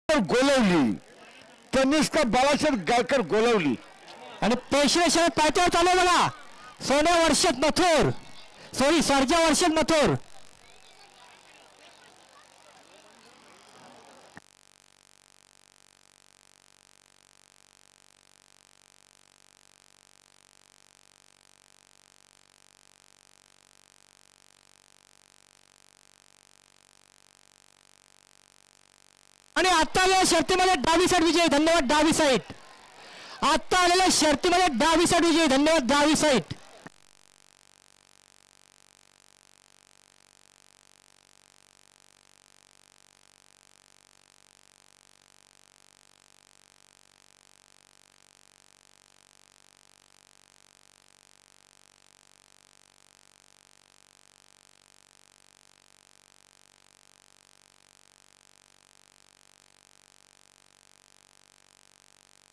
गोलवली, कनिष्ठ बाळासाहेब गायकर गोलवली आणि पेशवे शरद पायथ्यावर चालू आहे बघा. सोन्या वर्षात मथुर, सॉरी सर्जा वर्षात मथुर. आणि आता या शर्तीमध्ये डावी साईड विजय. धन्यवाद डावी साईड. आता आलेल्या शर्तीमध्ये डावी साईड विजय. धन्यवाद डावी साईड.